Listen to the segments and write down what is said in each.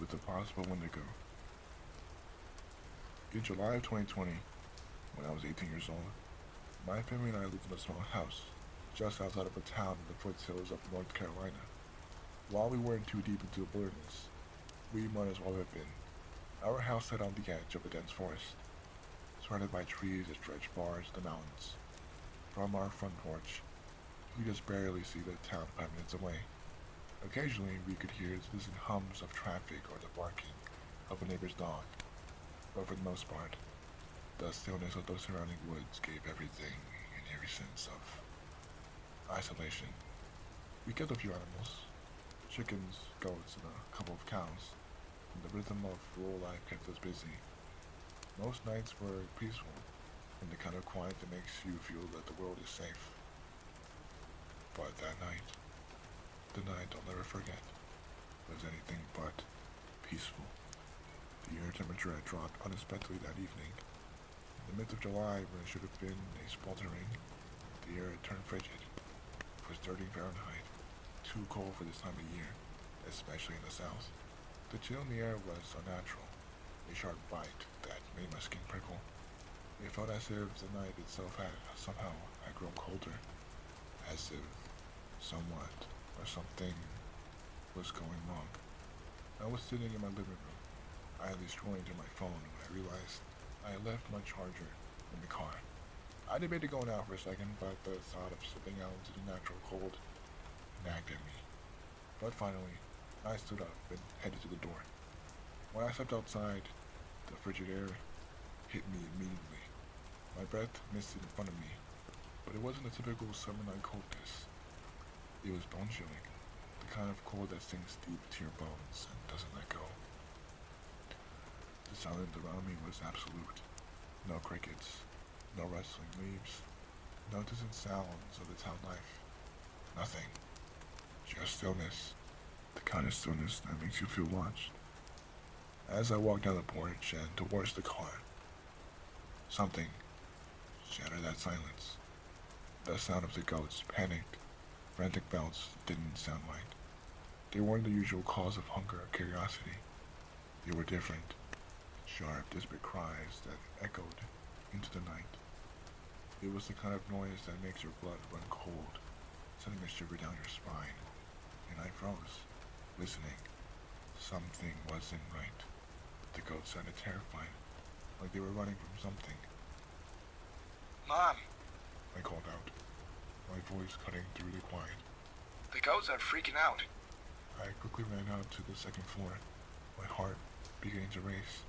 with a possible Wendigo. In July of 2020, when I was 18 years old, my family and I lived in a small house just outside of a town in the foothills of North Carolina. While we weren't too deep into the wilderness, we might as well have been. Our house sat on the edge of a dense forest, surrounded by trees that stretched far into the mountains. From our front porch, we could just barely see the town 5 minutes away. Occasionally, we could hear distant hums of traffic or the barking of a neighbor's dog, but for the most part, the stillness of those surrounding woods gave everything an eerie sense of isolation. We kept a few animals, chickens, goats, and a couple of cows, and the rhythm of rural life kept us busy. Most nights were peaceful, and the kind of quiet that makes you feel that the world is safe. But that night, the night I'll never forget, was anything but peaceful. The air temperature had dropped unexpectedly that evening. In the midst of July, when it should have been a sweltering, the air had turned frigid. It was 30 Fahrenheit, too cold for this time of year, especially in the south. The chill in the air was unnatural, a sharp bite that made my skin prickle. It felt as if the night itself had somehow grown colder, as if somewhat or something was going wrong. I was sitting in my living room, idly scrolling through my phone when I realized I had left my charger in the car. I debated going out for a second, but the thought of slipping out into the natural cold nagged at me. But finally, I stood up and headed to the door. When I stepped outside, the frigid air hit me immediately. My breath misted in front of me, but it wasn't a typical summer night coldness. It was bone-chilling, the kind of cold that sinks deep to your bones and doesn't let go. The silence around me was absolute. No crickets, no rustling leaves, no distant sounds of the town life. Nothing. Just stillness. The kind of stillness that makes you feel watched. As I walked down the porch and towards the car, something shattered that silence. The sound of the goats' panicked, frantic bells didn't sound right. They weren't the usual cause of hunger or curiosity. They were different. Sharp, desperate cries that echoed into the night. It was the kind of noise that makes your blood run cold, sending a shiver down your spine. And I froze, listening. Something wasn't right. The goats sounded terrified, like they were running from something. Mom! I called out, my voice cutting through the quiet. The goats are freaking out. I quickly ran out to the second floor, my heart beginning to race.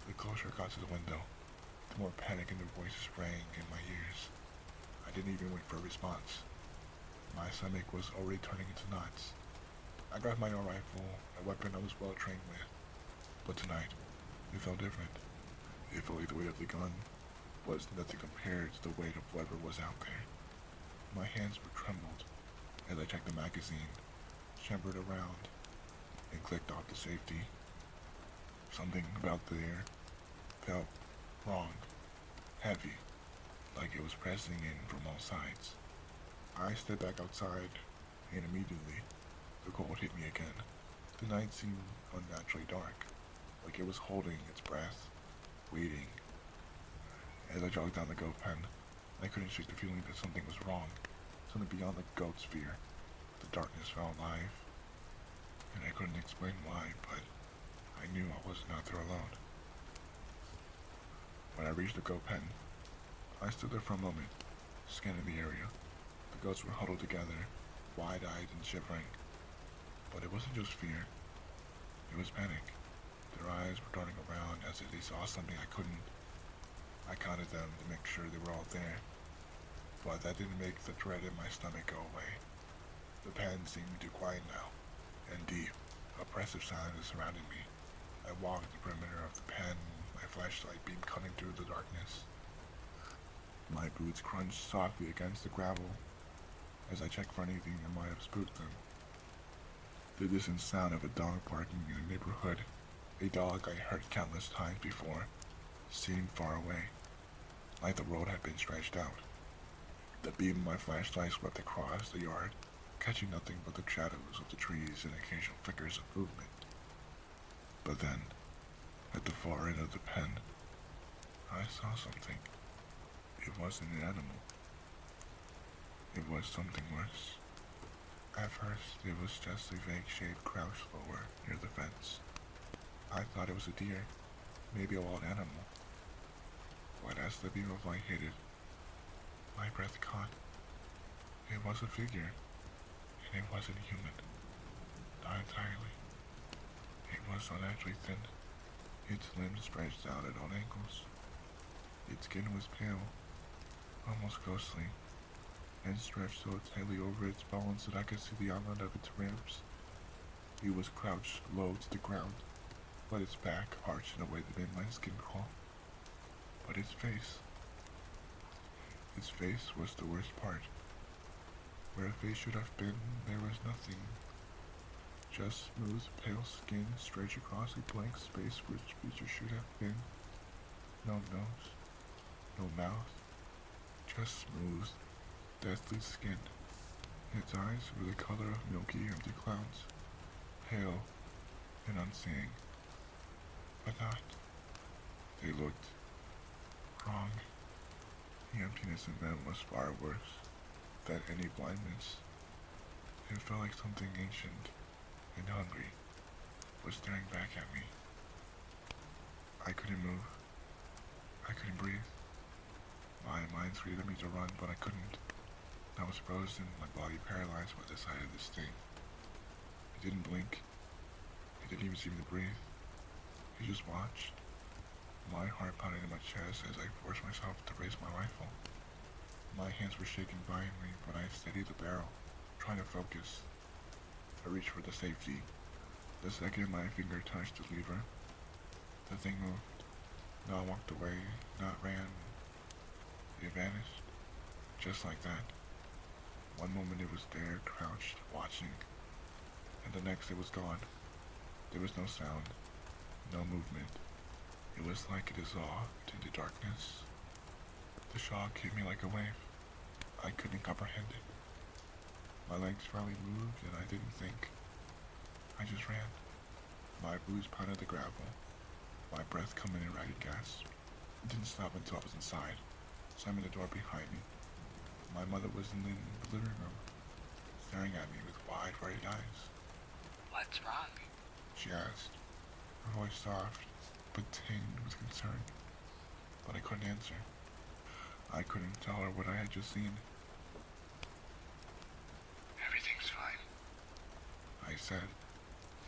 The closer I got to the window, the more panic in their voices rang in my ears. I didn't even wait for a response. My stomach was already turning into knots. I grabbed my own rifle, a weapon I was well trained with. But tonight, it felt different. It felt like the weight of the gun was nothing compared to the weight of whatever was out there. My hands were trembled as I checked the magazine, chambered around, and clicked off the safety. Something about the air felt wrong, heavy, like it was pressing in from all sides. I stepped back outside, and immediately, the cold hit me again. The night seemed unnaturally dark, like it was holding its breath, waiting. As I jogged down the goat pen, I couldn't shake the feeling that something was wrong, something beyond the goat's fear. The darkness felt alive, and I couldn't explain why, but I knew I wasn't out there alone. When I reached the goat pen, I stood there for a moment, scanning the area. The goats were huddled together, wide-eyed and shivering. But it wasn't just fear. It was panic. Their eyes were darting around as if they saw something I couldn't. I counted them to make sure they were all there, but that didn't make the dread in my stomach go away. The pen seemed too quiet now, and deep, oppressive silence surrounded me. I walked the perimeter of the pen, my flashlight beam cutting through the darkness. My boots crunched softly against the gravel as I checked for anything that might have spooked them. The distant sound of a dog barking in the neighborhood, a dog I heard countless times before, seemed far away, like the road had been stretched out. The beam of my flashlight swept across the yard, catching nothing but the shadows of the trees and occasional flickers of movement. But then, at the far end of the pen, I saw something. It wasn't an animal. It was something worse. At first, it was just a vague shape crouched lower near the fence. I thought it was a deer, maybe a wild animal. But as the beam of light hit it, my breath caught. It was a figure, and it wasn't human. Not entirely. It was unnaturally thin. Its limbs stretched out at all angles. Its skin was pale, almost ghostly, and stretched so tightly over its bones that I could see the outline of its ribs. It was crouched low to the ground, but its back arched in a way that made my skin crawl. But its face was the worst part. Where a face should have been, there was nothing. Just smooth, pale skin stretched across a blank space which features should have been. No nose, no mouth, just smooth, deathly skin. Its eyes were the color of milky, empty clouds, pale and unseeing. But not. They looked wrong. The emptiness in them was far worse than any blindness. It felt like something ancient and hungry was staring back at me. I couldn't move. I couldn't breathe. My mind screamed at me to run, but I couldn't. I was frozen, my body paralyzed by the sight of this thing. It didn't blink. It didn't even seem to breathe. It just watched. My heart pounded in my chest as I forced myself to raise my rifle. My hands were shaking violently, but I steadied the barrel, trying to focus. I reached for the safety. The second my finger touched the lever, the thing moved. Not walked away, not ran. It vanished. Just like that. One moment it was there, crouched, watching, and the next it was gone. There was no sound, no movement. It was like it dissolved into darkness. The shock hit me like a wave. I couldn't comprehend it. My legs finally moved and I didn't think. I just ran. My boots pounded the gravel. My breath coming in ragged gasps. It didn't stop until I was inside, slamming the door behind me. My mother was in the living room, staring at me with wide, worried eyes. What's wrong? She asked, her voice soft, but tinged with concern. But I couldn't answer. I couldn't tell her what I had just seen. Everything's fine. I said,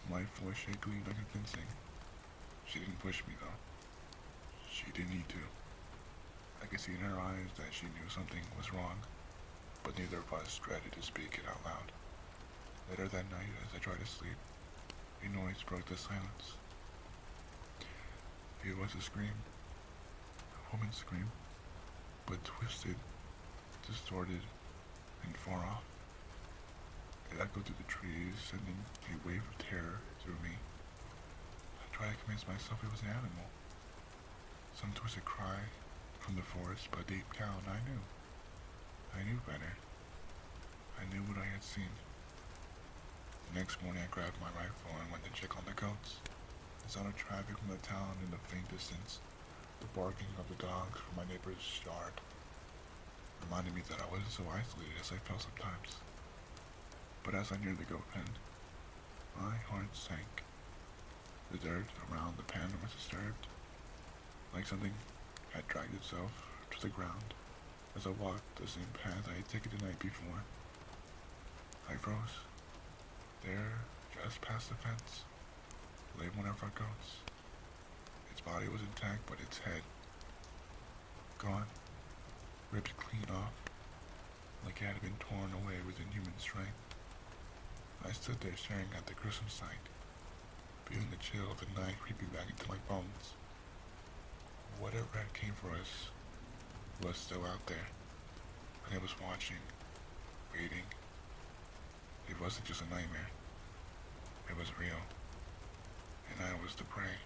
my voice shakily but convincing. She didn't push me though. She didn't need to. I could see in her eyes that she knew something was wrong, but neither of us dreaded to speak it out loud. Later that night, as I tried to sleep, a noise broke the silence. It was a scream. A woman's scream, but twisted, distorted, and far off. It echoed through the trees, sending a wave of terror through me. I tried to convince myself it was an animal. Some twisted cry from the forest, but deep down I knew. I knew better. I knew what I had seen. The next morning I grabbed my rifle and went to check on the goats. The sound of traffic from the town in the faint distance, the barking of the dogs from my neighbor's yard, reminded me that I wasn't so isolated as I felt sometimes. But as I neared the goat pen, my heart sank. The dirt around the pen was disturbed, like something had dragged itself to the ground as I walked the same path I had taken the night before. I froze. There, just past the fence, lay one of our goats. Its body was intact, but its head gone, ripped clean off, like it had been torn away with inhuman strength. I stood there staring at the gruesome sight, feeling the chill of the night creeping back into my bones. Whatever had came for us was still out there, and it was watching, waiting. It wasn't just a nightmare. It was real, and I was the prey.